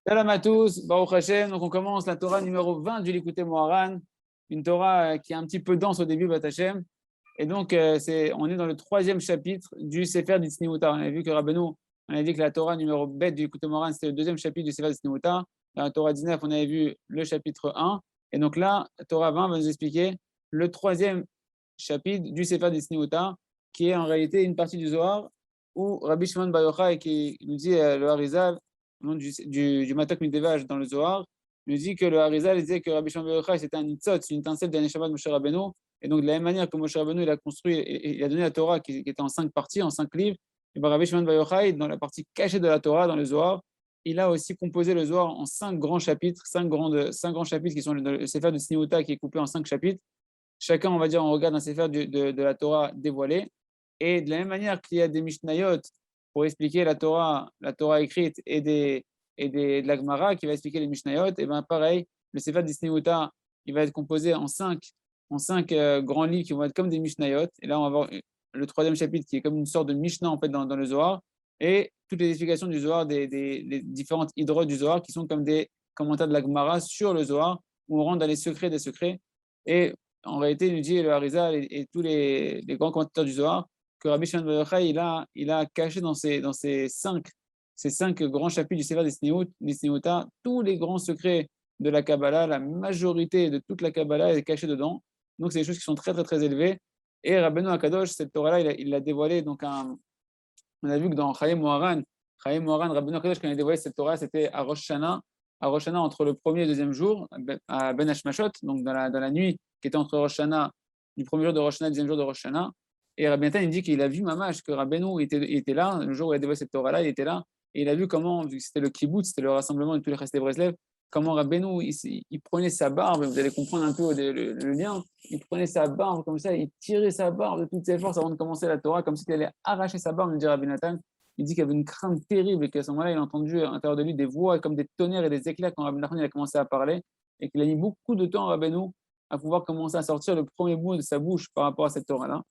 Salam à tous, Baruch Hashem. Donc on commence la Torah numéro 20 du Likutei Moharan, une Torah qui est un petit peu dense au début, Bat Hashem. Et donc on est dans le troisième chapitre du Sefer d'Itzniuta. On a vu que Rabbeinu, on a dit que la Torah numéro Bet du Likutei Moharan, c'était le deuxième chapitre du Sefer d'Itzniuta. Dans la Torah 19, on avait vu le chapitre 1. Et donc là, la Torah 20 va nous expliquer le troisième chapitre du Sefer d'Itzniuta, qui est en réalité une partie du Zohar où Rabbi Shimon Bar Yochai, qui nous dit le Harizal, au nom du Matok Mikdash dans le Zohar, il nous dit que le Harizal disait que Rabbi Shimon Bar Yochai c'était un nitzot, une étincelle de Neshama de Moshe Rabbeinu. Et donc de la même manière que Moshe Rabbeinu il a construit et il a donné la Torah qui était en 5 parties, en 5 livres, et bien Rabbi Shimon Bar Yochai, dans la partie cachée de la Torah, dans le Zohar, il a aussi composé le Zohar en 5 grands chapitres, 5 grands chapitres qui sont le Sefer de Tzniuta qui est coupé en 5 chapitres. Chacun, on va dire, on regarde un Sefer de la Torah dévoilée. Et de la même manière qu'il y a des Mishnayot pour expliquer la Torah écrite de la Gemara qui va expliquer les Mishnayot, et bien pareil, le Sefer d'Isneuta, il va être composé en cinq grands livres qui vont être comme des Mishnayot. Et là, on va voir le troisième chapitre qui est comme une sorte de Mishnah en fait dans le Zohar, et toutes les explications du Zohar, des différentes hydrotes du Zohar qui sont comme des commentaires de la Gemara sur le Zohar, où on rentre dans les secrets des secrets. Et en réalité, il nous dit le Harizal et tous les grands commentateurs du Zohar que Rabbi Shimon Bar Yochai il a caché dans ces cinq grands chapitres du Sefer d'Isneuta tous les grands secrets de la Kabbalah, la majorité de toute la Kabbalah est cachée dedans. Donc c'est des choses qui sont très très très élevées. Et Rabbeinu Akadosh, cette Torah-là, il l'a dévoilée. Donc on a vu que dans Chayei Moharan, Rabbeinu Akadosh, quand il a dévoilé cette Torah, c'était à Rosh Hashanah, entre le premier et le deuxième jour, à Ben Hashmashot, donc dans la nuit qui était entre Rosh Hashanah, du premier jour de Rosh Hashanah et le deuxième jour de Rosh Hashanah. Et Rabbi Nathan, il dit qu'il a vu Mamash, que Rabbeinu était là, le jour où il a dévoilé cette Torah-là, il était là, et il a vu comment, vu que c'était le kibbutz, c'était le rassemblement de tous les Chassidei Breslev, comment Rabbeinu, il prenait sa barbe, vous allez comprendre un peu le lien, il prenait sa barbe comme ça, il tirait sa barbe de toutes ses forces avant de commencer la Torah, comme s'il allait arracher sa barbe, nous dit Rabbi Nathan. Il dit qu'il y avait une crainte terrible et qu'à ce moment-là, il a entendu à l'intérieur de lui des voix comme des tonnerres et des éclairs quand Rabbi Nathan a commencé à parler, et qu'il a mis beaucoup de temps, Rabbeinu, à pouvoir commencer à sortir le premier mot de sa bouche par rapport à cette Torah-là.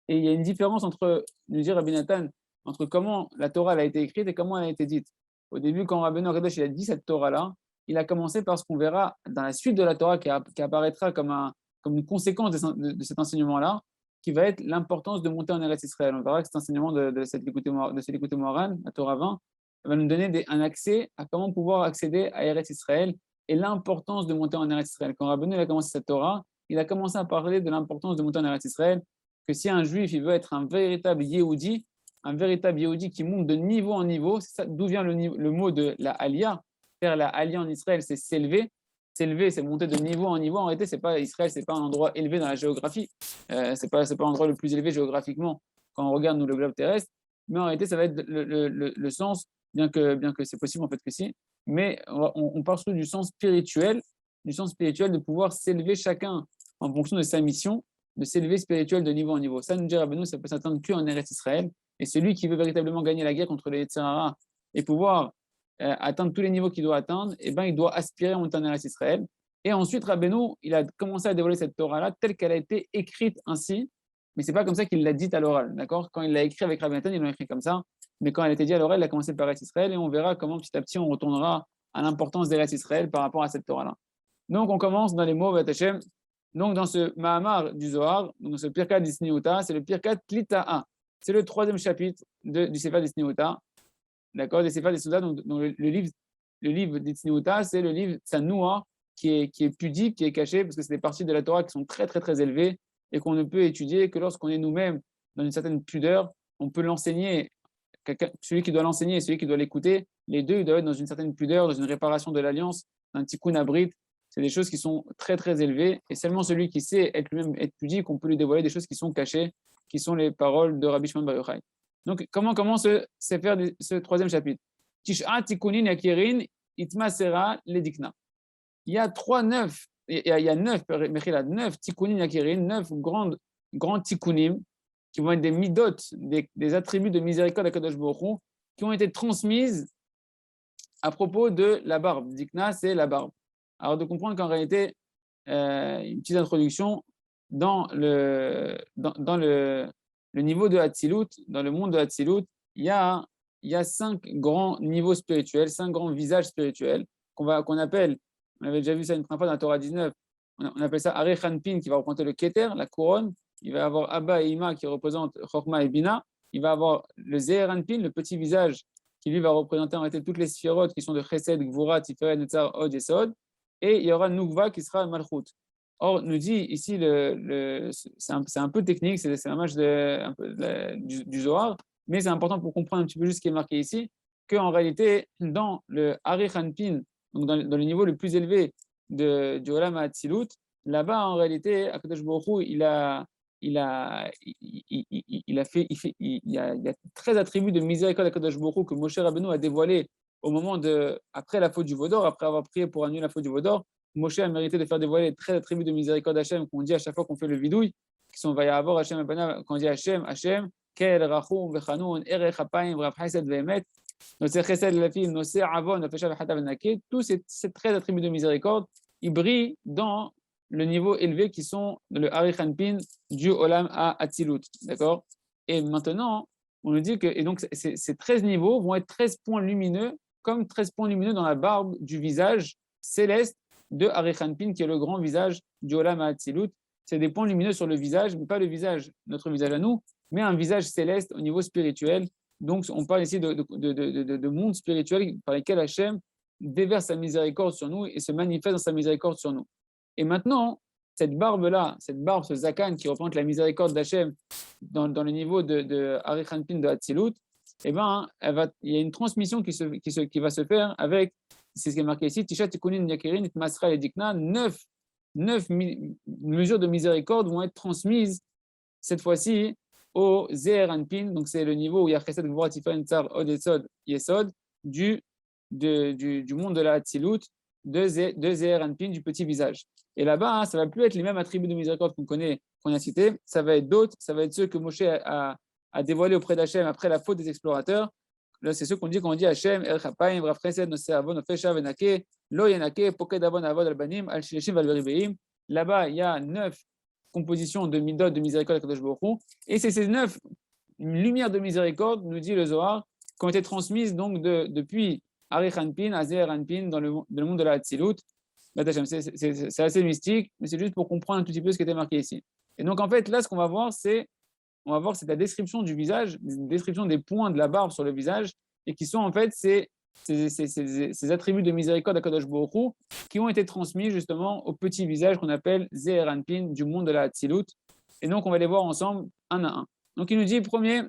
Et il y a une différence entre, nous dit Rabbi Nathan, entre comment la Torah a été écrite et comment elle a été dite. Au début, quand Rabbeinu Akadosh il a dit cette Torah-là, il a commencé par ce qu'on verra dans la suite de la Torah qui apparaîtra comme une conséquence de cet enseignement-là, qui va être l'importance de monter en Eretz Israël. On verra que cet enseignement de ce Likutei Moharan, la Torah 20, va nous donner un accès à comment pouvoir accéder à Eretz Israël et l'importance de monter en Eretz Israël. Quand Rabbeinu a commencé cette Torah, il a commencé à parler de l'importance de monter en Eretz Israël, que si un juif il veut être un véritable Yehudi qui monte de niveau en niveau, c'est ça, d'où vient le mot de la Aliyah. Faire la Aliyah en Israël, c'est s'élever. S'élever, c'est monter de niveau en niveau. En réalité, Israël, c'est pas un endroit élevé dans la géographie. C'est pas l'endroit le plus élevé géographiquement quand on regarde nous le globe terrestre. Mais en réalité, ça va être le sens, bien que c'est possible en fait que si. Mais on parle surtout du sens spirituel de pouvoir s'élever chacun en fonction de sa mission, de s'élever spirituel de niveau en niveau. Ça, nous dit Rabbeinu, ça peut s'atteindre qu'en Eretz Israël. Et celui qui veut véritablement gagner la guerre contre les Yetzer Hara et pouvoir atteindre tous les niveaux qu'il doit atteindre, eh ben, il doit aspirer à monter en Eretz Israël. Et ensuite, Rabbeinu, il a commencé à dévoiler cette Torah-là telle qu'elle a été écrite ainsi, mais c'est pas comme ça qu'il l'a dite à l'oral, d'accord? Quand il l'a écrit avec Rabbi Nathan, ils l'ont écrit comme ça, mais quand elle a été dite à l'oral, il a commencé par Eretz Israël, et on verra comment petit à petit on retournera à l'importance d'Eretz Israël par rapport à cette Torah-là. Donc, on commence dans les mots, Vatachem. Donc, dans ce Mahamar du Zohar, dans ce Pirkat d'Isniuta, c'est le Pirkat Klita'a. C'est le troisième chapitre du Sefer d'Isniuta. D'accord, des Sefer d'Isniuta. Donc, le livre d'Isniuta, c'est le livre Tsanoua, qui est pudique, qui est caché, parce que c'est des parties de la Torah qui sont très, très, très élevées et qu'on ne peut étudier que lorsqu'on est nous-mêmes dans une certaine pudeur. On peut l'enseigner. Celui qui doit l'enseigner et celui qui doit l'écouter, les deux, ils doivent être dans une certaine pudeur, dans une réparation de l'alliance, un tikkun abrit. C'est des choses qui sont très, très élevées. Et seulement celui qui sait être lui-même être pudique, on peut lui dévoiler des choses qui sont cachées, qui sont les paroles de Rabbi Shimon Bar Yochai. Donc, comment commence ce troisième chapitre? Tish'a tikkunin yakirin itma sera ledikna. Il y a neuf tikkunin yakirin, neuf grands tikkunim qui vont être des midot, des attributs de miséricorde à Kadosh Baruch Hu, qui ont été transmises à propos de la barbe. Dikna, c'est la barbe. Alors, de comprendre qu'en réalité, une petite introduction, dans le niveau de Hatzilut, dans le monde de Hatzilut, il y a il y a 5 grands niveaux spirituels, 5 grands visages spirituels qu'on appelle, on avait déjà vu ça une première fois dans la Torah 19, on appelle ça Arechanpin qui va représenter le Keter, la couronne. Il va y avoir Abba et Ima qui représentent Chokma et Bina. Il va y avoir le Zeranpin, le petit visage, qui lui va représenter en réalité toutes les sphirotes qui sont de Chesed, Gvura, Tiferet, Netzar, Od et Sod. Et il y aura Nukva qui sera Malchut. Or, nous dit ici, c'est un peu technique, c'est la marche du Zohar, mais c'est important pour comprendre un petit peu juste ce qui est marqué ici, qu'en réalité, dans le Arechanpin, donc dans le niveau le plus élevé du Olam HaAtzilut, là-bas, en réalité, Akadosh Baruch Hu, il y a 13 attributs de miséricorde d'Akadosh Baruch Hu que Moshe Rabbeinu a dévoilé après la faute du Vaudor, après avoir prié pour annuler la faute du Vaudor. Moshe a mérité de faire dévoiler 13 attributs de miséricorde d'Hachem qu'on dit à chaque fois qu'on fait le vidouille, qui sont Vayavor Hachem Abana, quand on dit Hachem, Kel Rachum Vechanoun, Erech Apayim, Rav Chesed Vehemet, Nosé Chesed Lafim, Nosé Avon, Nafesha Vechatav Nake, tous ces 13 attributs de miséricorde, ils brillent dans le niveau élevé qui sont le Arechanpin du Olam HaAtzilut. D'accord? Et maintenant, on nous dit que et donc, ces 13 niveaux vont être 13 points lumineux, comme 13 points lumineux dans la barbe du visage céleste de Arechanpin, qui est le grand visage du Olam HaAtzilut. C'est des points lumineux sur le visage, mais pas le visage, notre visage à nous, mais un visage céleste au niveau spirituel. Donc, on parle ici de monde spirituel par lequel Hachem déverse sa miséricorde sur nous et se manifeste dans sa miséricorde sur nous. Et maintenant, cette barbe-là, ce zakan qui représente la miséricorde d'Hachem dans le niveau de Arechanpin de Hatzilut, eh ben, il y a une transmission qui va se faire avec, c'est ce qui est marqué ici, Tisha Tikunin Yakirin, Masra et Dikna, 9 mesures de miséricorde vont être transmises cette fois-ci au Zeranpin, donc c'est le niveau où il y a Chesed, Gvura, Tiferet, Tsar, Od et Sod, Yesod, du monde de la Hatzilut, de Zeranpin, du petit visage. Et là-bas, ça ne va plus être les mêmes attributs de miséricorde qu'on connaît, qu'on a cités, ça va être d'autres, ça va être ceux que Moshe a dévoilés auprès d'Hachem après la faute des explorateurs. Là, c'est ceux qu'on dit quand on dit Hachem, El Chapayim, Rav Chesed, Nosé Avon, Ofesha, Venake, Lo Yenake, Poked Avon, Avod Albanim, Al Shileshim, Val Beribeim. Là-bas, il y a 9 compositions de midot de miséricorde à Kadosh Baruch Hu, et c'est ces 9 lumières de miséricorde, nous dit le Zohar, qui ont été transmises donc depuis Arechanpin à Zeranpin dans le monde de la Hatzilut. C'est assez mystique, mais c'est juste pour comprendre un tout petit peu ce qui était marqué ici. Et donc, en fait, là, ce qu'on va voir, c'est la description du visage, une description des points de la barbe sur le visage, et qui sont en fait ces attributs de miséricorde à Kadosh Baruch Hu qui ont été transmis justement au petit visage qu'on appelle Zeranpin du monde de la Hatzilut. Et donc, on va les voir ensemble un à un. Donc, il nous dit, premier,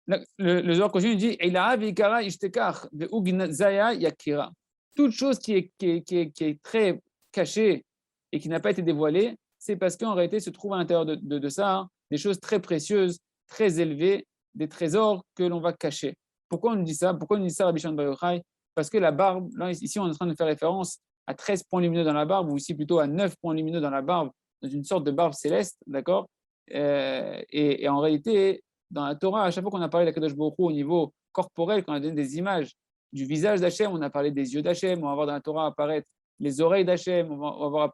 le Zohar continue, il dit Eilaha v'ikara ishtekach ve'ugnazaya yakira. Toute chose qui est très cachée et qui n'a pas été dévoilée, c'est parce qu'en réalité se trouve à l'intérieur de ça des choses très précieuses, très élevées, des trésors que l'on va cacher. Pourquoi on nous dit ça? Pourquoi on nous dit ça, Rabbi Shimon Bar Yochai? Parce que la barbe, là, ici on est en train de faire référence à 13 points lumineux dans la barbe, ou ici plutôt à 9 points lumineux dans la barbe, dans une sorte de barbe céleste, d'accord? Et en réalité, dans la Torah, à chaque fois qu'on a parlé d'Akadosh Baruch Hu au niveau corporel, quand on a donné des images du visage d'Hachem, on a parlé des yeux d'Hachem, on va voir dans la Torah apparaître les oreilles d'Hachem, on va voir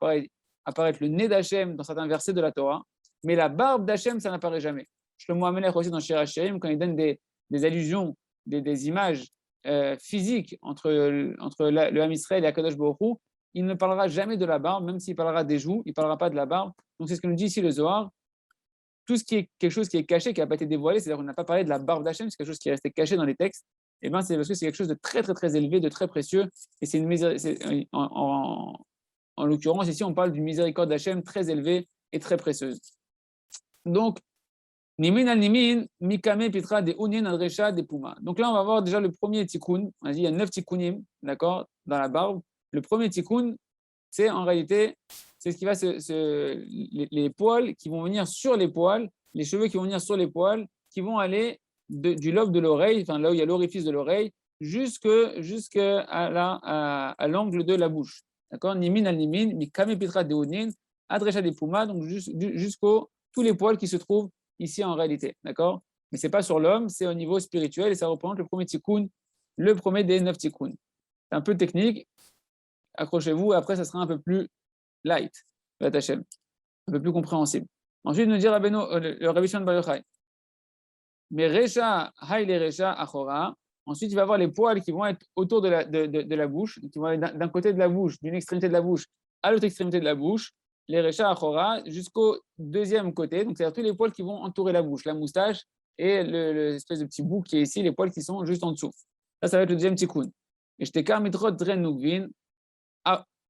apparaître le nez d'Hachem dans certains versets de la Torah, mais la barbe d'Hachem, ça n'apparaît jamais. Shlomo Amelech aussi dans Shir HaShirim, quand il donne des allusions, des images physiques entre le Ham Israël et Akadosh Baruch Hu, il ne parlera jamais de la barbe, même s'il parlera des joues, il ne parlera pas de la barbe. Donc c'est ce que nous dit ici le Zohar. Tout ce qui est quelque chose qui est caché, qui n'a pas été dévoilé, c'est-à-dire qu'on n'a pas parlé de la barbe d'Hachem, c'est quelque chose qui est resté caché dans les textes, et bien c'est parce que c'est quelque chose de très très très élevé, de très précieux, et c'est en l'occurrence ici on parle d'une miséricorde d'Hachem très élevée et très précieuse. Donc, Nimin al Nimin, Mikame Pitra de Unien Adresha de Puma. Donc là on va voir déjà le premier tikkun, on a dit il y a 9 tikkunim, d'accord, dans la barbe. Le premier tikkun, c'est en réalité, c'est ce qui va les poils qui vont venir sur les poils, les cheveux qui vont venir sur les poils, qui vont aller du lobe de l'oreille, enfin là où il y a l'orifice de l'oreille, jusqu'à l'angle de la bouche. D'accord? Nimin al nimin, mikame pitra deonin, adresha des pumas, donc jusqu'aux tous les poils qui se trouvent ici en réalité. D'accord? Mais ce n'est pas sur l'homme, c'est au niveau spirituel et ça représente le premier tikkun, le premier des 9 tikkuns. C'est un peu technique, accrochez-vous, après ça sera un peu plus light, un peu plus compréhensible. Ensuite, nous dit le Rabbi Shimon Bar Yochai. Mais Recha, Haïle Recha, Achora. Ensuite, il va avoir les poils qui vont être autour de la bouche, qui vont aller d'un côté de la bouche, d'une extrémité de la bouche à l'autre extrémité de la bouche, les Recha, Achora, jusqu'au deuxième côté. Donc, c'est-à-dire tous les poils qui vont entourer la bouche, la moustache et l'espèce de petit bout qui est ici, les poils qui sont juste en dessous. Ça va être le deuxième tikkun. Et je t'ai mitrot dren nugvin,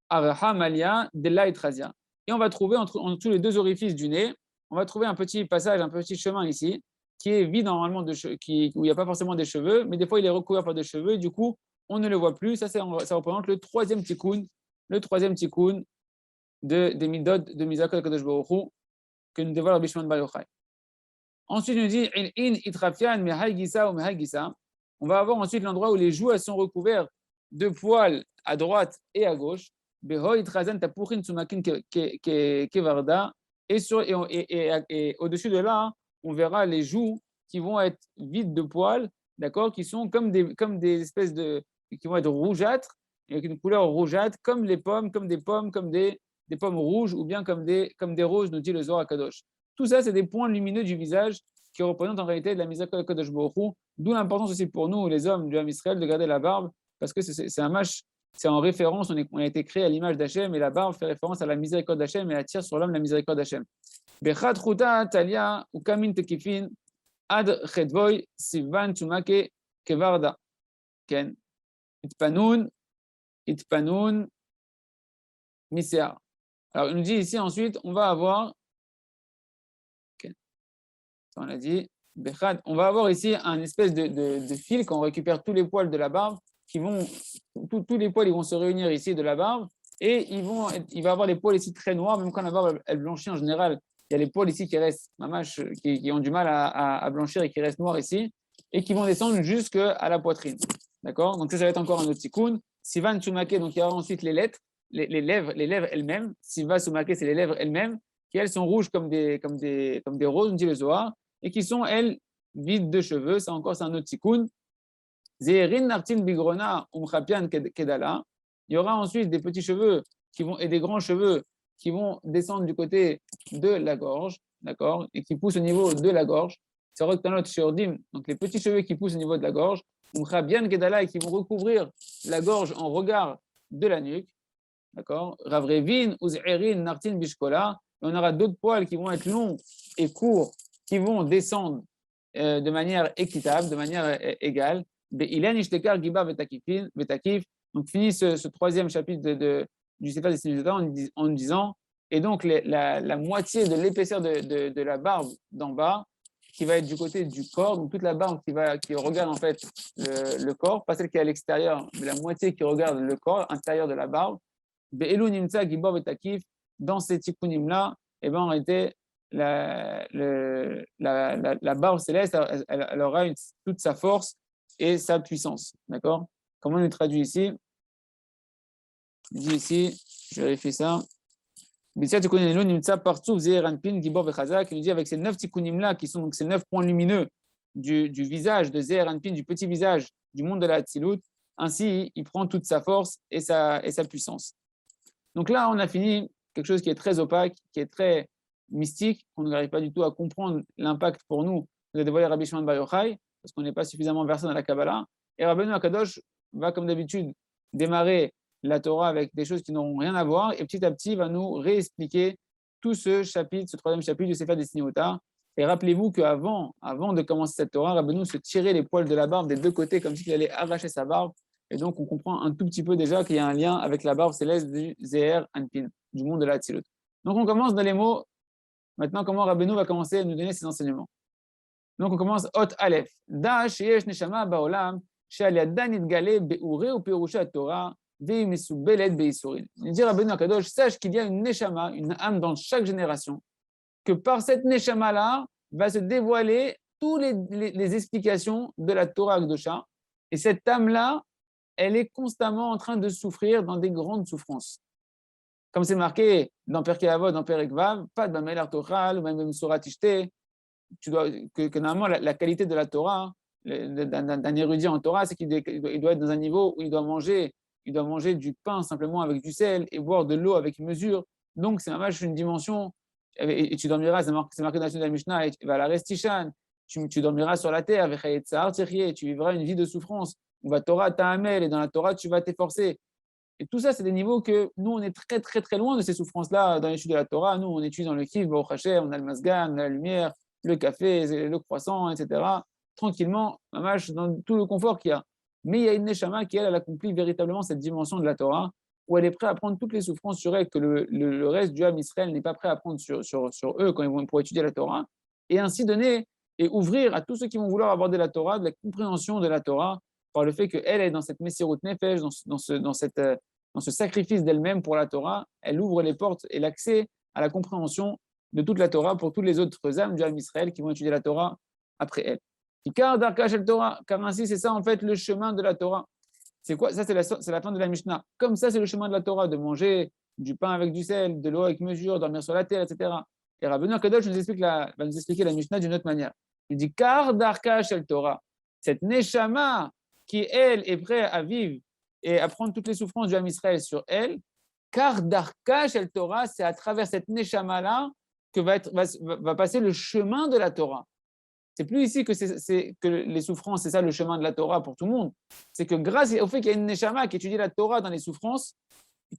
araha malia, della et trazia. Et on va trouver entre les deux orifices du nez, on va trouver un petit passage, un petit chemin ici, qui est vide normalement, où il n'y a pas forcément des cheveux, mais des fois il est recouvert par des cheveux, et du coup, on ne le voit plus. Ça représente le troisième tikkun des midot de Mizakot Kadosh Baruch Hu, que nous dévoile Rabbi Shimon Bar Yochai. Ensuite, il nous dit in itrafian mehai gisa ou mehai gisa. On va avoir ensuite l'endroit où les joues elles sont recouvertes de poils à droite et à gauche. Beho itrazan tapuchin sumakin kevarda. Et au-dessus de là, on verra les joues qui vont être vides de poils, d'accord, qui sont comme des espèces qui vont être rougeâtres, avec une couleur rougeâtre, comme les pommes, comme des pommes rouges, ou bien comme des roses, nous dit le Zohar Kadosh. Tout ça, c'est des points lumineux du visage qui représentent en réalité de la Mizakot Kadosh Baruch Hu, d'où l'importance aussi pour nous, les hommes du Ham Israël, de garder la barbe, parce que c'est un match, c'est en référence, on a été créé à l'image d'Hachem, et la barbe fait référence à la miséricorde d'Hachem, et attire sur l'homme la miséricorde d'Hachem. Bechad Chuta Talia ou Kamin Tekifin Ad Chedvoy Sivan Tumake Kevarda. Ken. Itpanun Misea. Alors, il nous dit ici ensuite, on va avoir, okay. Ça, on a dit, on va avoir ici un espèce de fil quand on récupère tous les poils de la barbe, tous les poils ils vont se réunir ici de la barbe, et il va avoir les poils ici très noirs, même quand la barbe elle blanchit en général, il y a les poils ici qui restent, qui ont du mal à blanchir et qui restent noirs ici, et qui vont descendre jusqu'à la poitrine. D'accord? Donc ça va être encore un autre tikkun. Sivan Tsumake, donc il y aura ensuite les lèvres elles-mêmes. Siva Tsumake, c'est les lèvres elles-mêmes, qui elles sont rouges comme des roses, on dit le Zohar, et qui sont elles vides de cheveux. Ça encore, c'est un autre tikkun. Zeherin Nartin Bigrona Umchapian Kedala. Il y aura ensuite des petits cheveux et des grands cheveux qui vont descendre du côté de la gorge, d'accord, et qui poussent au niveau de la gorge. C'est Roktanot Sheordim, donc les petits cheveux qui poussent au niveau de la gorge. Umchapian Kedala, et qui vont recouvrir la gorge en regard de la nuque. D'accord. Ravrevin, Uzerin, Nartin, Bishkola. On aura d'autres poils qui vont être longs et courts, qui vont descendre de manière équitable, de manière égale. Ilan Ishtekar, Giba, Vetakif. Donc, finit ce troisième chapitre du Sefer des Sinusata en disant, et donc la moitié de l'épaisseur de la barbe d'en bas, qui va être du côté du corps, donc toute la barbe qui regarde en fait le corps, pas celle qui est à l'extérieur, mais la moitié qui regarde le corps, intérieur de la barbe. Be'elu nimtza gibor vetakif, dans ces tikkunim-là, eh ben, en réalité, la barbe céleste, elle aura toute sa force et sa puissance. D'accord? Comment on le traduit ici? Il dit ici, je vérifie ça. Il nous dit avec ces 9 tikkunim-là, qui sont donc ces 9 points lumineux du visage de Zeher Anpin, du petit visage du monde de la Hatzilut, ainsi il prend toute sa force et sa puissance. Donc là, on a fini quelque chose qui est très opaque, qui est très mystique, qu'on n'arrive pas du tout à comprendre l'impact pour nous de dévoiler Rabbi Shimon Bar Yochai, parce qu'on n'est pas suffisamment versé dans la Kabbalah. Et Rabbeinu Akadosh va, comme d'habitude, démarrer la Torah avec des choses qui n'auront rien à voir, et petit à petit va nous réexpliquer tout ce troisième chapitre du Sefer des Siniyota. Et rappelez-vous qu'avant de commencer cette Torah, Rabbeinu se tirait les poils de la barbe des deux côtés, comme s'il allait arracher sa barbe. Et donc, on comprend un tout petit peu déjà qu'il y a un lien avec la barbe céleste du Zeher Anpin, du monde de la Hatzilut. Donc, on commence dans les mots. Maintenant, comment Rabbeinu va commencer à nous donner ses enseignements. Donc, on commence Ot Aleph. Da sheyesh neshama ba'olam, she'al yadan yitgale be'urei u'perusha Torah, ve'hi mesubelet be'isurin. Il dit Rabbeinu Akadosh, sache qu'il y a une neshama, une âme dans chaque génération, que par cette neshama-là va se dévoiler toutes les explications de la Torah Akdosha. Et cette âme-là, elle est constamment en train de souffrir dans des grandes souffrances. Comme c'est marqué dans Perkei Avot, dans Perek Vav, pas de Bamel Artochal, ou même Surat Ishte, que normalement la qualité de la Torah, d'un érudit en Torah, c'est qu'il doit être dans un niveau où il doit manger du pain simplement avec du sel et boire de l'eau avec mesure. Donc c'est une dimension, et tu dormiras, c'est marqué dans la Mishnah, et va la Restishan, tu dormiras sur la terre, tu vivras une vie de souffrance. On va Torah ta'amel, et dans la Torah, tu vas t'efforcer. Et tout ça, c'est des niveaux que nous, on est très, très, très loin de ces souffrances-là dans l'étude de la Torah. Nous, on étudie dans le kiff, Baruch Hashem, on a le masgan, on a la lumière, le café, le croissant, etc. Tranquillement, mamash, dans tout le confort qu'il y a. Mais il y a une neshama qui, elle accomplit véritablement cette dimension de la Torah, où elle est prête à prendre toutes les souffrances sur elle que le reste du Ham Israël n'est pas prêt à prendre sur eux quand ils vont pour étudier la Torah, et ainsi donner et ouvrir à tous ceux qui vont vouloir aborder la Torah de la compréhension de la Torah par le fait qu'elle est dans cette Messirut Nefesh, dans ce sacrifice d'elle-même pour la Torah. Elle ouvre les portes et l'accès à la compréhension de toute la Torah pour toutes les autres âmes du Ham Israël qui vont étudier la Torah après elle. Car ainsi c'est ça en fait le chemin de la Torah. C'est quoi? Ça, c'est la fin de la Mishnah. Comme ça, c'est le chemin de la Torah, de manger du pain avec du sel, de l'eau avec mesure, dormir sur la terre, etc. Et Rabbeinu Akadosh va nous expliquer la Mishnah d'une autre manière. Il dit, car darka shel Torah, cette neshama qui, elle, est prête à vivre et à prendre toutes les souffrances du Ham Israël sur elle, car darka shel Torah, c'est à travers cette neshama-là que va passer le chemin de la Torah. C'est plus ici que les souffrances, c'est ça le chemin de la Torah pour tout le monde. C'est que grâce au fait qu'il y a une neshama qui étudie la Torah dans les souffrances,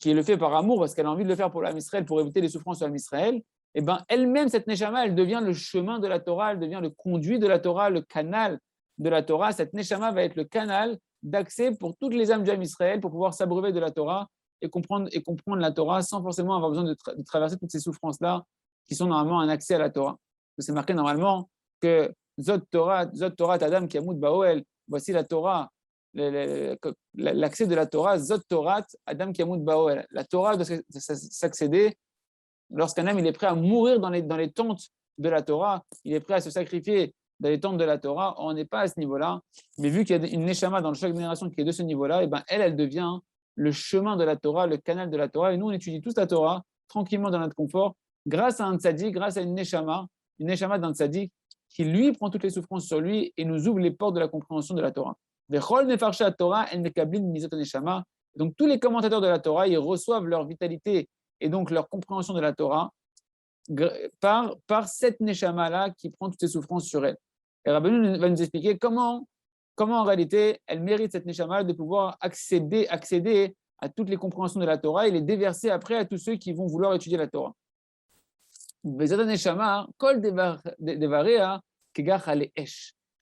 qui le fait par amour, parce qu'elle a envie de le faire pour l'Am Israël, pour éviter les souffrances de l'Am Israël, et ben elle-même, cette neshama, elle devient le chemin de la Torah, elle devient le conduit de la Torah, le canal de la Torah. Cette neshama va être le canal d'accès pour toutes les âmes du Ham Israël pour pouvoir s'abreuver de la Torah et comprendre la Torah sans forcément avoir besoin de traverser toutes ces souffrances-là qui sont normalement un accès à la Torah. C'est marqué normalement que Zot Torah Adam Kiamut Baoel, voici la Torah, l'accès de la Torah, Zot Torah Adam Kiamut Baoel. La Torah doit s'accéder lorsqu'un homme il est prêt à mourir dans les tentes de la Torah, il est prêt à se sacrifier dans les tentes de la Torah. On n'est pas à ce niveau-là, mais vu qu'il y a une neshama dans chaque génération qui est de ce niveau-là, et ben elle devient le chemin de la Torah, le canal de la Torah. Et nous, on étudie tous la Torah tranquillement dans notre confort, grâce à un tzaddik, grâce à une neshama d'un tzaddik qui lui prend toutes les souffrances sur lui et nous ouvre les portes de la compréhension de la Torah. Donc tous les commentateurs de la Torah, ils reçoivent leur vitalité et donc leur compréhension de la Torah par cette neshama-là qui prend toutes ces souffrances sur elle. Et Rabbeinu va nous expliquer comment en réalité elle mérite cette neshama de pouvoir accéder à toutes les compréhensions de la Torah et les déverser après à tous ceux qui vont vouloir étudier la Torah. Et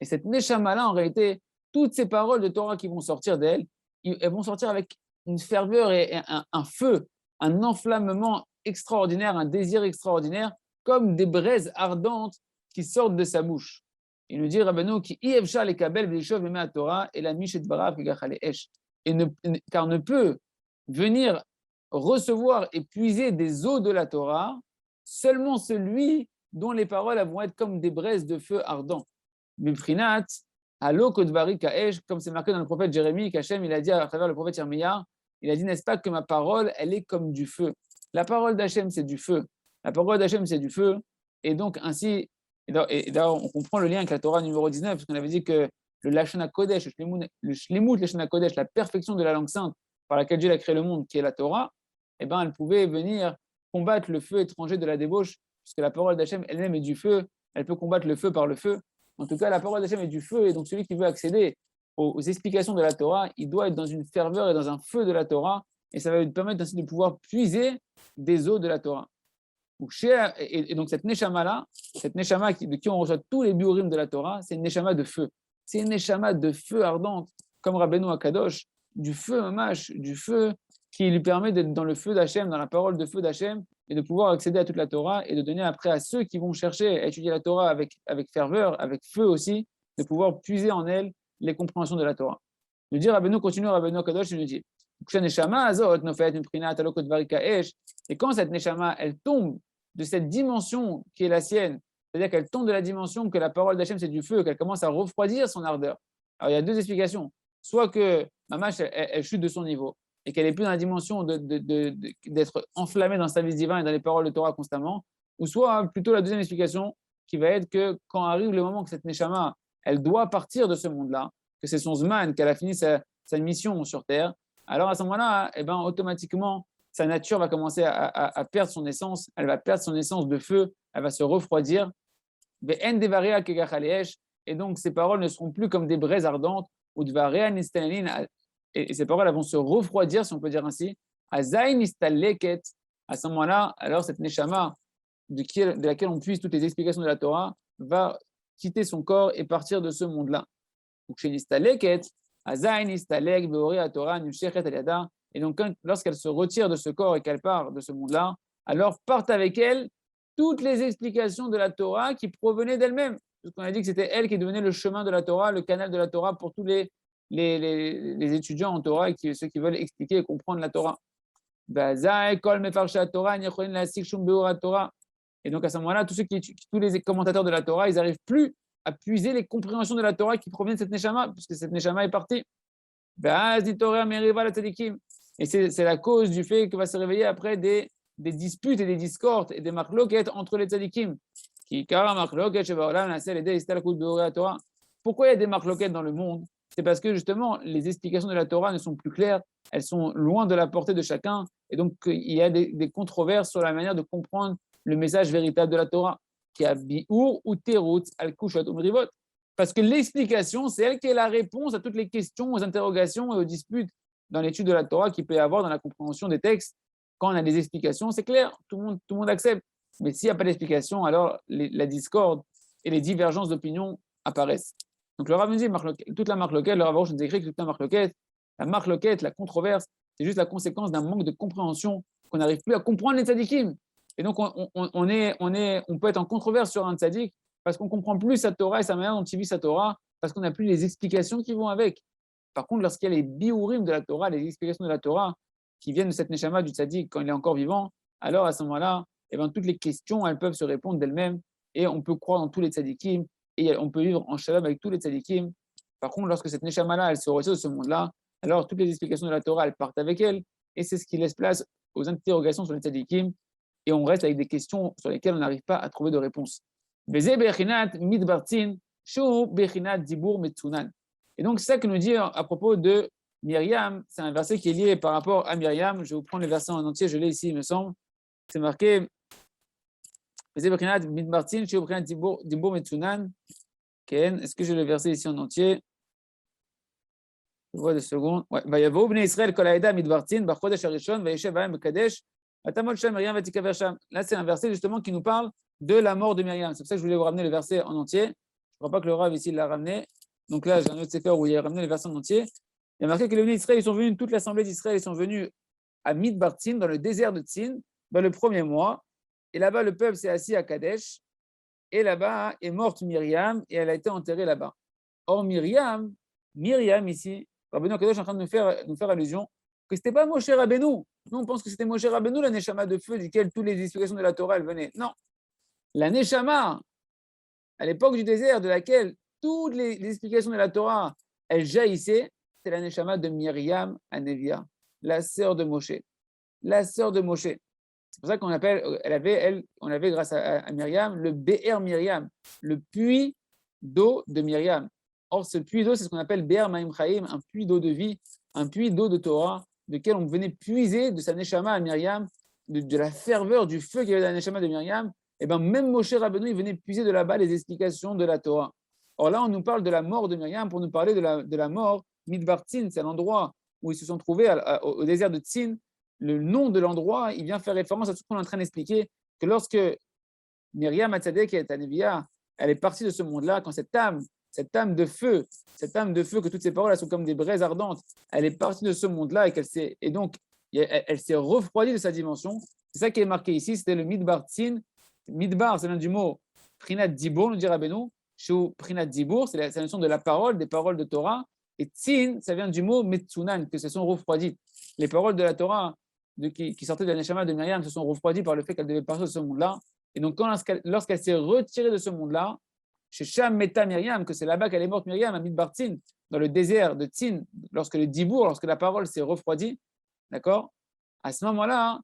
cette neshama-là, en réalité, toutes ces paroles de Torah qui vont sortir d'elle, elles vont sortir avec une ferveur et un feu, un enflammement extraordinaire, un désir extraordinaire, comme des braises ardentes qui sortent de sa bouche. Il nous dit, Rabbeinu, qui ievcha les kabel v'lishov et la Torah et la mishet barav esh. Car ne peut venir recevoir et puiser des eaux de la Torah seulement celui dont les paroles vont être comme des braises de feu ardent. Biprinat, alo kodvari kaesh, comme c'est marqué dans le prophète Jérémie, qu'Hachem, il a dit à travers le prophète Yermia, il a dit, n'est-ce pas que ma parole, elle est comme du feu. La parole d'Hachem, c'est du feu. La parole d'Hachem, c'est du feu. Et donc, ainsi, et là, on comprend le lien avec la Torah numéro 19, parce qu'on avait dit que le Lashon HaKodesh, le Shlemut Lashon HaKodesh, la perfection de la langue sainte par laquelle Dieu a créé le monde, qui est la Torah, eh ben, elle pouvait venir combattre le feu étranger de la débauche, puisque la parole d'Hachem elle-même est du feu, elle peut combattre le feu par le feu. En tout cas, la parole d'Hachem est du feu, et donc celui qui veut accéder aux explications de la Torah, il doit être dans une ferveur et dans un feu de la Torah, et ça va lui permettre ainsi de pouvoir puiser des eaux de la Torah. Et donc cette neshama-là, de qui on reçoit tous les biurim de la Torah, c'est une neshama de feu. C'est une neshama de feu ardente, comme Rabbeinu Akadosh, du feu mamash, du feu qui lui permet d'être dans le feu d'Hachem, dans la parole de feu d'Hachem, et de pouvoir accéder à toute la Torah et de donner après à ceux qui vont chercher à étudier la Torah avec ferveur, avec feu aussi, de pouvoir puiser en elle les compréhensions de la Torah. Nous dit Rabbeinu Akadosh, il nous dit et quand cette neshama, elle tombe de cette dimension qui est la sienne, c'est-à-dire qu'elle tombe de la dimension que la parole d'Hachem c'est du feu, qu'elle commence à refroidir son ardeur. Alors il y a deux explications. Soit que Mamash, elle chute de son niveau et qu'elle est plus dans la dimension d'être enflammée dans le service divin et dans les paroles de Torah constamment, ou soit plutôt la deuxième explication qui va être que quand arrive le moment que cette neshama, elle doit partir de ce monde-là, que c'est son zman, qu'elle a fini sa mission sur Terre, alors à ce moment-là, eh ben, automatiquement, sa nature va commencer à perdre son essence, elle va perdre son essence de feu, elle va se refroidir, Et donc ces paroles ne seront plus comme des braises ardentes, ou et ces paroles elles vont se refroidir, si on peut dire ainsi. À ce moment-là, alors cette neshama de laquelle on puise toutes les explications de la Torah va quitter son corps et partir de ce monde-là. Donc chez Nistaleket, et donc, lorsqu'elle se retire de ce corps et qu'elle part de ce monde-là, alors partent avec elle toutes les explications de la Torah qui provenaient d'elle-même. Parce qu'on a dit que c'était elle qui devenait le chemin de la Torah, le canal de la Torah pour tous les étudiants en Torah et ceux qui veulent expliquer et comprendre la Torah. Et donc, à ce moment-là, tous les commentateurs de la Torah, ils n'arrivent plus à puiser les compréhensions de la Torah qui proviennent de cette Neshama, puisque cette Neshama est partie. Et c'est la cause du fait que va se réveiller après des disputes et des discordes et des marloquettes entre les tzadikim. Pourquoi il y a des marloquettes dans le monde? C'est parce que justement, les explications de la Torah ne sont plus claires, elles sont loin de la portée de chacun, et donc il y a des controverses sur la manière de comprendre le message véritable de la Torah, qui a bi'ur ou terutz al kushot umrivot. Parce que l'explication, c'est elle qui est la réponse à toutes les questions, aux interrogations et aux disputes dans l'étude de la Torah qu'il peut y avoir dans la compréhension des textes. Quand on a des explications, c'est clair, tout le monde accepte. Mais s'il n'y a pas d'explication, alors la discorde et les divergences d'opinion apparaissent. Donc le Rav nous dit, toute la marloquette, le Rav Arush nous écrit que toute la marloquette, la controverse, c'est juste la conséquence d'un manque de compréhension, qu'on n'arrive plus à comprendre les tzadikim. Et donc on peut être en controverse sur un tzadik parce qu'on ne comprend plus sa Torah et sa manière dont il vit sa Torah, parce qu'on n'a plus les explications qui vont avec. Par contre, lorsqu'il y a les biurim de la Torah, les explications de la Torah qui viennent de cette neshama du tzadik quand il est encore vivant, alors à ce moment-là, toutes les questions, elles peuvent se répondre d'elles-mêmes et on peut croire dans tous les tzadikim et on peut vivre en shalom avec tous les tzadikim. Par contre, lorsque cette neshama-là, elle se retire de ce monde-là, alors toutes les explications de la Torah, elles partent avec elle et c'est ce qui laisse place aux interrogations sur les tzadikim et on reste avec des questions sur lesquelles on n'arrive pas à trouver de réponse. Et donc, c'est ça que nous dit à propos de Myriam. C'est un verset qui est lié par rapport à Myriam. Je vais vous prendre le verset en entier, je l'ai ici, il me semble. C'est marqué est-ce que j'ai le verset ici en entier? Je vois 2 secondes. Ouais. Là, c'est un verset justement qui nous parle de la mort de Myriam. C'est pour ça que je voulais vous ramener le verset en entier. Je ne crois pas que le Rav ici l'a ramené. Donc là, j'ai un autre sefer où il a ramené le verset en entier. Il y a marqué que les Israël, ils sont venus, toute l'assemblée d'Israël, ils sont venus à Midbar Tzin, dans le désert de Tzin, dans le premier mois. Et là-bas, le peuple s'est assis à Kadesh. Et là-bas est morte Myriam et elle a été enterrée là-bas. Or, Myriam ici, Rabbeinu Kadosh est en train de nous faire allusion que ce n'était pas Moshe Rabbeinu. Nous, on pense que c'était Moshe Rabbeinu, la Neshama de feu, duquel toutes les explications de la Torah elles venaient. Non. La Neshama, à l'époque du désert, de laquelle toutes les explications de la Torah, elles jaillissaient, c'est la Neshama de Myriam Anevia, la sœur de Moshe. La sœur de Moshe. C'est pour ça qu'on appelle, on avait grâce à Myriam, le Be'er Myriam, le puits d'eau de Myriam. Or, ce puits d'eau, c'est ce qu'on appelle Be'er Maim Chaim, un puits d'eau de vie, un puits d'eau de Torah, duquel on venait puiser de sa Neshama à Myriam, de la ferveur du feu qu'il y avait dans la Neshama de Myriam. Et bien, même Moshe Rabbeinu, il venait puiser de là-bas les explications de la Torah. Or là, on nous parle de la mort de Myriam pour nous parler de la mort. Midbar Tzin, c'est l'endroit où ils se sont trouvés au désert de Tzin. Le nom de l'endroit, il vient faire référence à tout ce qu'on est en train d'expliquer, que lorsque Myriam Hatzadek et Tanevia, elle est partie de ce monde-là, quand cette âme de feu, que toutes ces paroles elles sont comme des braises ardentes, elle est partie de ce monde-là et donc elle s'est refroidie de sa dimension. C'est ça qui est marqué ici, c'était le Midbar Tzin. Midbar, c'est l'un du mot Prinat Dibur, nous dit Rabbeinu. Chez Prinat Dibur, c'est la notion de la parole, des paroles de Torah. Et Tzin, ça vient du mot Metsunan, que se sont refroidies. Les paroles de la Torah qui sortaient de la Neshama de Myriam se sont refroidies par le fait qu'elle devait partir de ce monde-là. Et donc, lorsqu'elle s'est retirée de ce monde-là, chez Sham Meta Myriam, que c'est là-bas qu'elle est morte Myriam, à Midbar Tzin, dans le désert de Tzin, lorsque la parole s'est refroidie, d'accord? À ce moment-là,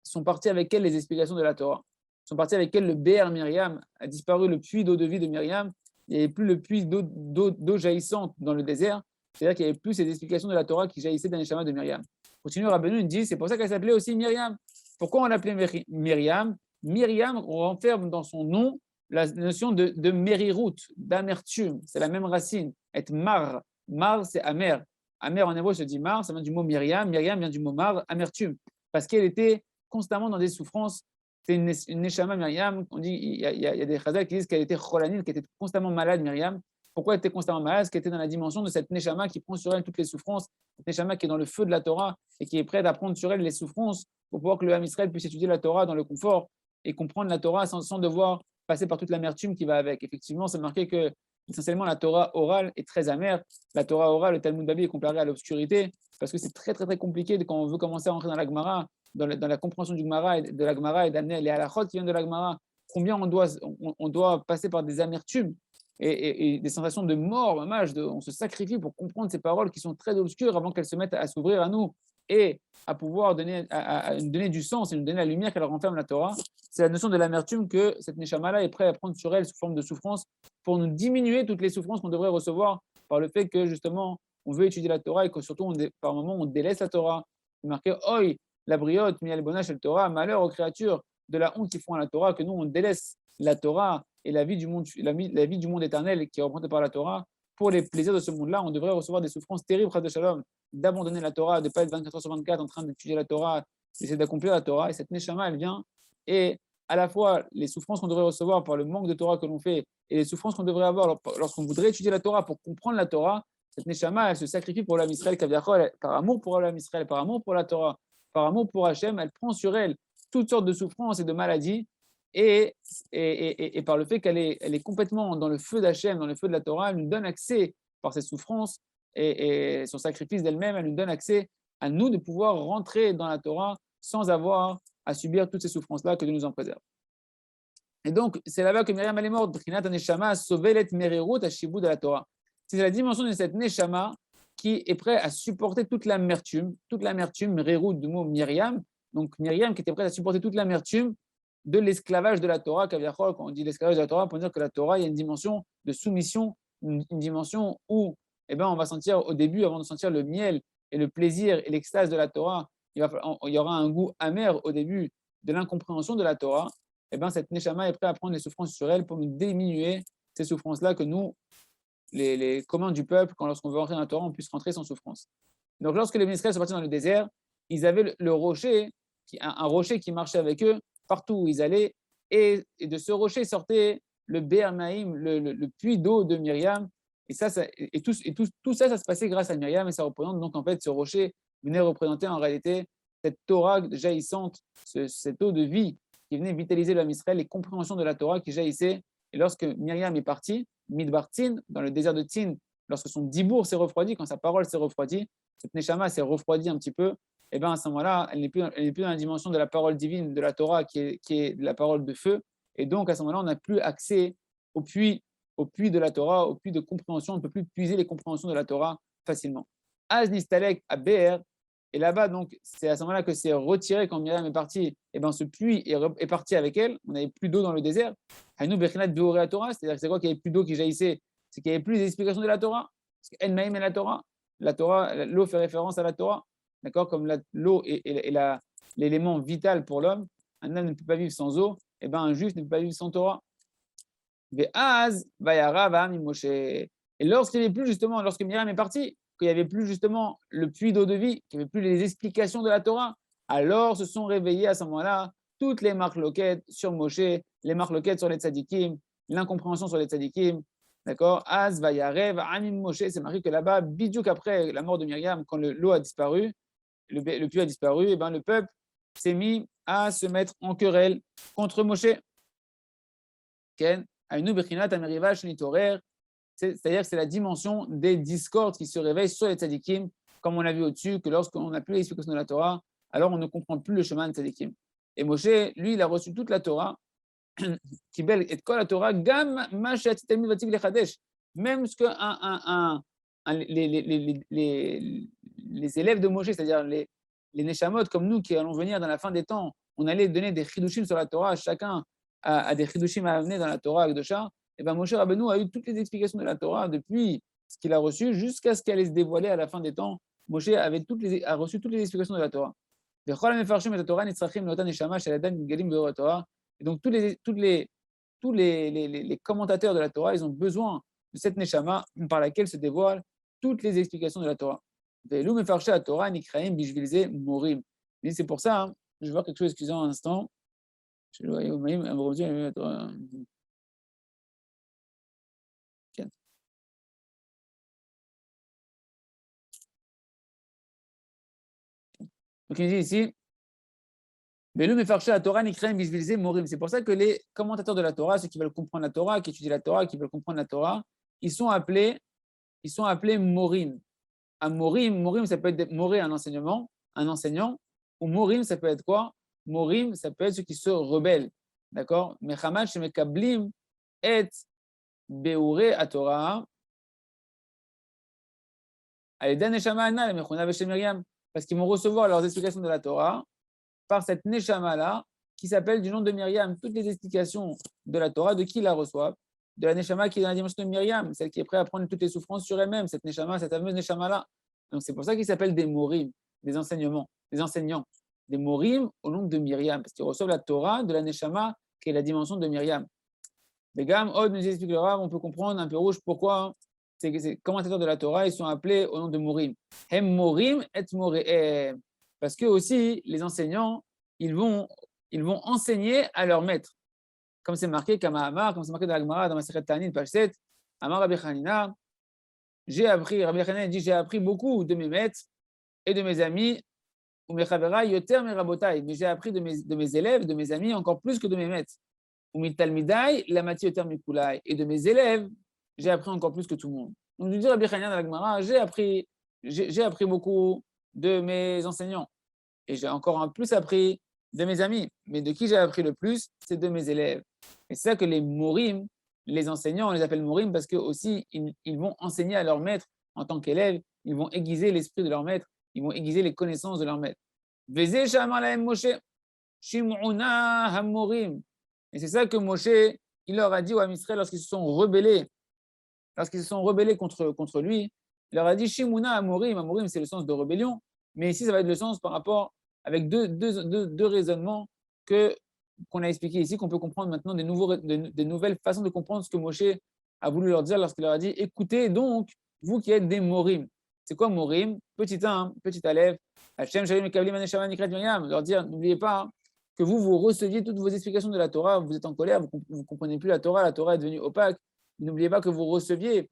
sont partis avec elle les explications de la Torah. Sont partis avec elle le Be'er Myriam, a disparu le puits d'eau de vie de Myriam, il n'y avait plus le puits d'eau jaillissante dans le désert, c'est-à-dire qu'il n'y avait plus ces explications de la Torah qui jaillissaient dans les Neshama de Myriam. Continue Rabbeinu, il dit, c'est pour ça qu'elle s'appelait aussi Myriam. Pourquoi on l'appelait Myriam? Myriam, on renferme dans son nom la notion de mériroute, d'amertume, c'est la même racine. Et mar, mar c'est amer. Amer en hébreu se dit mar, ça vient du mot Myriam. Myriam vient du mot mar, amertume, parce qu'elle était constamment dans des souffrances. C'est une neshama Myriam. On dit, il y a des chazal qui disent qu'elle était cholanine, qu'elle était constamment malade Myriam. Pourquoi elle était constamment malade? Parce qu'elle était dans la dimension de cette neshama qui prend sur elle toutes les souffrances, cette neshama qui est dans le feu de la Torah et qui est prête à prendre sur elle les souffrances pour pouvoir que le Ham Israël puisse étudier la Torah dans le confort et comprendre la Torah sans devoir passer par toute l'amertume qui va avec. Effectivement, c'est marqué que essentiellement la Torah orale est très amère. La Torah orale, le Talmud Babi est comparé à l'obscurité parce que c'est très très très compliqué quand on veut commencer à rentrer dans la Gemara, dans la compréhension du Gemara et de la Gemara et d'amener les halachot qui viennent de la Gemara. Combien on doit passer par des amertumes et des sensations de mort, on se sacrifie pour comprendre ces paroles qui sont très obscures avant qu'elles se mettent à s'ouvrir à nous et à pouvoir donner du sens et nous donner la lumière qu'elle renferme la Torah. C'est la notion de l'amertume que cette Neshama-là est prête à prendre sur elle sous forme de souffrance pour nous diminuer toutes les souffrances qu'on devrait recevoir par le fait que justement on veut étudier la Torah et que surtout par moment on délaisse la Torah. C'est marqué Oi, la briotte, miel bonash el Torah, malheur aux créatures de la honte qui font à la Torah, que nous on délaisse la Torah et la vie du monde éternel qui est représentée par la Torah. Pour les plaisirs de ce monde-là, on devrait recevoir des souffrances terribles, Chas de Shalom, d'abandonner la Torah, de ne pas être 24 heures sur 24 en train d'étudier la Torah, d'essayer d'accomplir la Torah. Et cette Neshama, elle vient et à la fois les souffrances qu'on devrait recevoir par le manque de Torah que l'on fait et les souffrances qu'on devrait avoir lorsqu'on voudrait étudier la Torah pour comprendre la Torah, cette Neshama, elle se sacrifie pour l'âme Israël, par amour pour l'âme Israël, par amour pour la Torah, par amour pour Hachem, elle prend sur elle toutes sortes de souffrances et de maladies et par le fait qu'elle est complètement dans le feu d'Hachem, dans le feu de la Torah, elle nous donne accès par ses souffrances et son sacrifice d'elle-même, elle nous donne accès à nous de pouvoir rentrer dans la Torah sans avoir à subir toutes ces souffrances-là, que Dieu nous en préserve. Et donc, c'est là-bas que Myriam elle est morte. Brinat Neshama Sovelet Mererut Ashibud de la Torah. C'est la dimension de cette Neshama qui est prête à supporter toute l'amertume, Mererut du mot Myriam. Donc, Myriam qui était prête à supporter toute l'amertume de l'esclavage de la Torah. Quand on dit l'esclavage de la Torah, on peut dire que la Torah, il y a une dimension de soumission, une dimension où on va sentir au début, avant de sentir le miel et le plaisir et l'extase de la Torah, il y aura un goût amer au début de l'incompréhension de la Torah. Cette Neshama est prête à prendre les souffrances sur elle pour nous diminuer ces souffrances-là que nous, les communs du peuple, lorsqu'on veut rentrer dans la Torah, on puisse rentrer sans souffrance. Donc, lorsque les Israël sont partis dans le désert, ils avaient le rocher, un rocher qui marchait avec eux partout où ils allaient, et de ce rocher sortait le Be'er Maïm, le puits d'eau de Myriam, et tout ça, ça se passait grâce à Myriam, et ça représente donc en fait ce rocher venait représenter en réalité cette Torah jaillissante, cette eau de vie qui venait vitaliser l'homme Israël, les compréhensions de la Torah qui jaillissaient. Et lorsque Myriam est partie, Midbar Tin, dans le désert de Tin, lorsque son dibour s'est refroidi, quand sa parole s'est refroidie, cette Neshama s'est refroidie un petit peu, à ce moment-là, elle n'est plus dans la dimension de la parole divine, de la Torah, qui est la parole de feu. Et donc, à ce moment-là, on n'a plus accès au puits de la Torah, au puits de compréhension. On ne peut plus puiser les compréhensions de la Torah facilement. Az Nistalek à Be'er, et là-bas, donc, c'est à ce moment-là que c'est retiré quand Myriam est partie. Ce puits est parti avec elle. On n'avait plus d'eau dans le désert. Hainu Bechinat Beoré la Torah, c'est-à-dire que c'est quoi qu'il n'y avait plus d'eau qui jaillissait? C'est qu'il n'y avait plus d'explications de la Torah. Parce qu'En Maïm et la Torah, l'eau fait référence à la Torah. D'accord? Comme l'eau est l'élément vital pour l'homme, un homme ne peut pas vivre sans eau, un juif ne peut pas vivre sans Torah. Ve'az vayara va'am Moshe. Et lorsque Myriam est partie, qu'il n'y avait plus justement le puits d'eau de vie, qu'il n'y avait plus les explications de la Torah, alors se sont réveillées à ce moment-là toutes les marloquettes sur Moshe, les marloquettes sur les tzadikim, l'incompréhension sur les tzadikim. D'accord? Az vayarev amim Moshe, c'est marqué que là-bas, bidiouk après la mort de Myriam, quand l'eau a disparu, le puits a disparu, le peuple s'est mis à se mettre en querelle contre Moshe. C'est-à-dire que c'est la dimension des discordes qui se réveillent sur les tzadikim, comme on l'a vu au-dessus, que lorsqu'on n'a plus l'explication de la Torah, alors on ne comprend plus le chemin de tzadikim. Et Moshe, lui, il a reçu toute la Torah, qui belle et quoi la Torah, gam machet talmid vativ lechadesh, même ce que les élèves de Moshe, c'est-à-dire les neshamot comme nous qui allons venir dans la fin des temps, on allait donner des chidushim sur la Torah, chacun a des chidushim à amener dans la Torah avec Dosha. Moshe Rabbeinu a eu toutes les explications de la Torah depuis ce qu'il a reçu jusqu'à ce qu'elle allait se dévoiler à la fin des temps. Moshe a reçu toutes les explications de la Torah. Et donc tous tous les commentateurs de la Torah, ils ont besoin de cette Neshama par laquelle se dévoilent toutes les explications de la Torah. C'est pour ça, hein, je vais voir quelque chose, excusez-moi un instant. Donc il dit ici, c'est pour ça que les commentateurs de la Torah, ceux qui veulent comprendre la Torah, qui étudient la Torah, qui veulent comprendre la Torah, ils sont appelés morim. Un morim, ça peut être moré, un enseignement, un enseignant, ou morim, ça peut être quoi? Morim, ça peut être ceux qui se rebellent. D'accord? Mechamad shemekablim et beure à Torah. Parce qu'ils vont recevoir leurs explications de la Torah par cette Neshama-là, qui s'appelle du nom de Myriam. Toutes les explications de la Torah, de qui la reçoivent? De la Neshama qui est dans la dimension de Myriam, celle qui est prête à prendre toutes les souffrances sur elle-même, cette Neshama, cette fameuse Neshama-là. Donc c'est pour ça qu'ils s'appellent des Morim, des enseignements, des enseignants. Des Morim au nom de Myriam, parce qu'ils reçoivent la Torah de la Neshama, qui est la dimension de Myriam. Les Gam, Od nous explique le Rav, on peut comprendre un peu rouge pourquoi c'est que ces commentateurs de la Torah, ils sont appelés au nom de Morim. Hem Morim et Moreem. Parce que aussi, les enseignants, ils vont enseigner à leur maître. Comme c'est marqué, Kama Amar, comme c'est marqué dans la Gemara, dans ma Masechet Tanin, page 7, Amar Rabbi Hanina, Rabbi Hanina dit, j'ai appris beaucoup de mes maîtres et de mes amis, ou mes chaverai, yoter mes rabotai, mais j'ai appris de mes élèves, de mes amis, encore plus que de mes maîtres. Ou mi talmidai, la mati yoter mikulai, et de mes élèves, j'ai appris encore plus que tout le monde. Donc, je dis Rabbi Hanina dans la Gemara, j'ai appris beaucoup de mes enseignants. Et j'ai encore un plus appris de mes amis. Mais de qui j'ai appris le plus, c'est de mes élèves. Et c'est ça que les morim, les enseignants, on les appelle morim parce que aussi ils vont enseigner à leur maître en tant qu'élèves, ils vont aiguiser l'esprit de leur maître, ils vont aiguiser les connaissances de leur maître. Vezé shamar lahem Moshe, shim'una hamorim. Et c'est ça que Moshe, il leur a dit aux Amisraël lorsqu'ils se sont rebellés contre lui, il leur a dit shim'una hamorim. Hamorim, c'est le sens de rébellion. Mais ici, ça va être le sens par rapport avec deux raisonnements qu'on a expliqués ici, qu'on peut comprendre maintenant des nouvelles façons de comprendre ce que Moshe a voulu leur dire lorsqu'il leur a dit « Écoutez donc, vous qui êtes des morim ». C'est quoi morim? Petit 1, petit aleph. Hachem Shalom Ekavlim Aneshama Nikrat Miriam. Leur dire, n'oubliez pas que vous receviez toutes vos explications de la Torah, vous êtes en colère, vous ne comprenez plus la Torah est devenue opaque. N'oubliez pas que vous receviez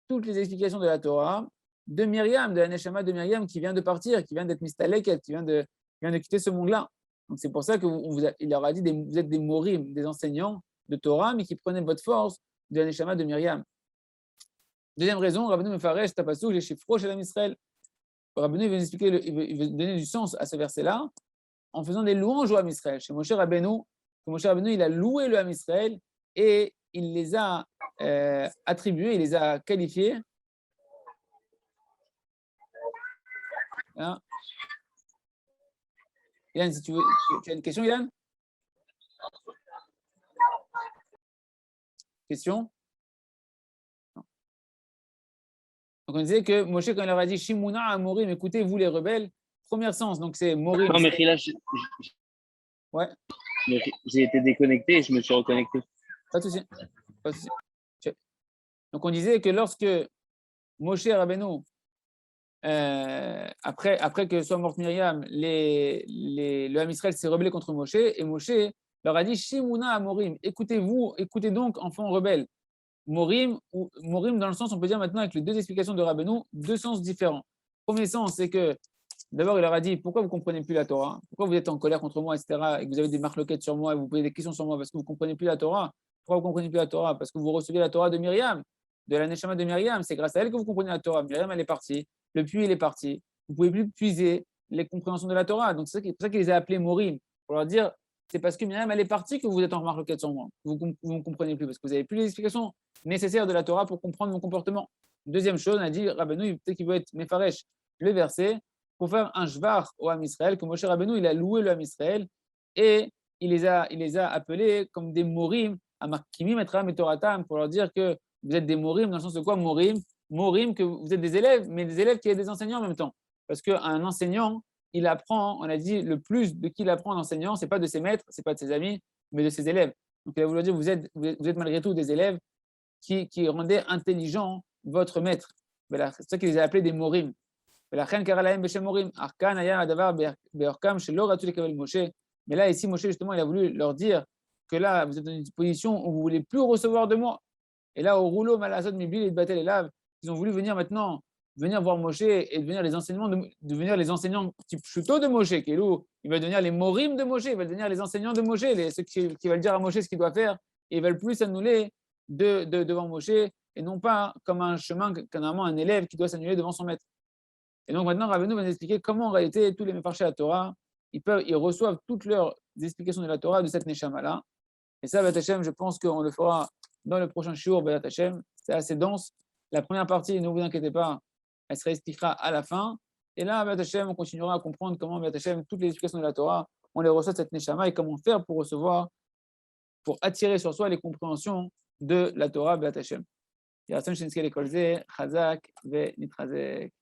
toutes les explications de la Torah de Myriam, de la Neshama de Myriam qui vient de partir, qui vient d'être mistaleket, qui vient de quitter ce monde-là. Donc c'est pour ça qu'il leur a dit, vous êtes des morim, des enseignants de Torah, mais qui prenaient votre force de la Neshama de Myriam. Deuxième raison, Rabbeinu Mefaresh Tapasou, les chiffres chez l'Israël. Rabbeinu il veut donner du sens à ce verset-là en faisant des louanges au Ham Israël. Chez Moshe Rabbeinu, il a loué le Ham Israël et il les a attribués, il les a qualifiés. Hein? Yann, si tu as une question, Yann? Question? Non. Donc on disait que Moshe, quand il leur a dit Shimuna à Morim, écoutez, vous les rebelles, premier sens, donc c'est Morim. Non, mais là, ouais. J'ai été déconnecté et je me suis reconnecté. Pas de souci. Donc on disait que lorsque Moshe Rabbeinu, après que soit morte Myriam, le Ham Israël s'est rebellé contre Moshe, et Moshe leur a dit Shimuna à Morim, écoutez donc, enfants rebelles. Morim dans le sens, on peut dire maintenant avec les deux explications de Rabbeinu, deux sens différents. Premier sens, c'est que d'abord il leur a dit pourquoi vous ne comprenez plus la Torah, pourquoi vous êtes en colère contre moi, etc., et que vous avez des marloquettes sur moi, et vous posez des questions sur moi parce que vous ne comprenez plus la Torah. Pourquoi vous ne comprenez plus la Torah? Parce que vous recevez la Torah de Myriam, de la Neshama de Myriam, c'est grâce à elle que vous comprenez la Torah. Myriam, elle est partie, le puits, il est parti, vous ne pouvez plus puiser les compréhensions de la Torah. Donc c'est pour ça qu'il les a appelés Morim, pour leur dire c'est parce que Myriam, elle est partie que vous êtes en marloquette sur moi, vous ne comprenez plus, parce que vous n'avez plus les explications nécessaires de la Torah pour comprendre mon comportement. Deuxième chose, on a dit, Rabbeinu, peut-être qu'il veut être Mefaresh, le verset, pour faire un shvar au Ham Israël, que Moshe Rabbeinu, il a loué le Ham Israël, et il les a appelés comme des morim, amakimim etram et toratam, pour leur dire que vous êtes des morim, dans le sens de quoi morim, que vous êtes des élèves, mais des élèves qui sont des enseignants en même temps. Parce qu'un enseignant, il apprend, on a dit, le plus de qui il apprend un enseignant, ce n'est pas de ses maîtres, ce n'est pas de ses amis, mais de ses élèves. Donc, il a voulu dire, vous êtes malgré tout des élèves qui rendaient intelligent votre maître. C'est ça qu'il les a appelés des morim. Mais là, ici, Moshe, justement, il a voulu leur dire que là, vous êtes dans une position où vous ne voulez plus recevoir de moi. Et là, au rouleau, Malasot, Mibil et Batel et Lav, ils ont voulu venir maintenant, venir voir Moshe et devenir les enseignants type Pshuto de Moshe, qui est où il va devenir les Morim de Moshe, il va devenir les enseignants de Moshe, ceux qui veulent dire à Moshe ce qu'il doit faire, et ils veulent plus s'annuler devant Moshe, et non pas comme un chemin qu'un un élève qui doit s'annuler devant son maître. Et donc maintenant, Rabbeinu va nous expliquer comment en réalité tous les Mefarchei la Torah, ils reçoivent toutes leurs explications de la Torah de cette Neshama-là. Et ça, B'at Hashem, je pense qu'on le fera dans le prochain shiur, B'at Hashem. C'est assez dense. La première partie, ne vous inquiétez pas, elle se réexpliquera à la fin. Et là, B'at Hashem, on continuera à comprendre comment, B'at Hashem, toutes les explications de la Torah, on les reçoit de cette Neshama et comment faire pour recevoir, pour attirer sur soi les compréhensions de la Torah, B'at Hashem. Yaratzon Shinskei Lekolze, Chazak, Ve Nitrazek.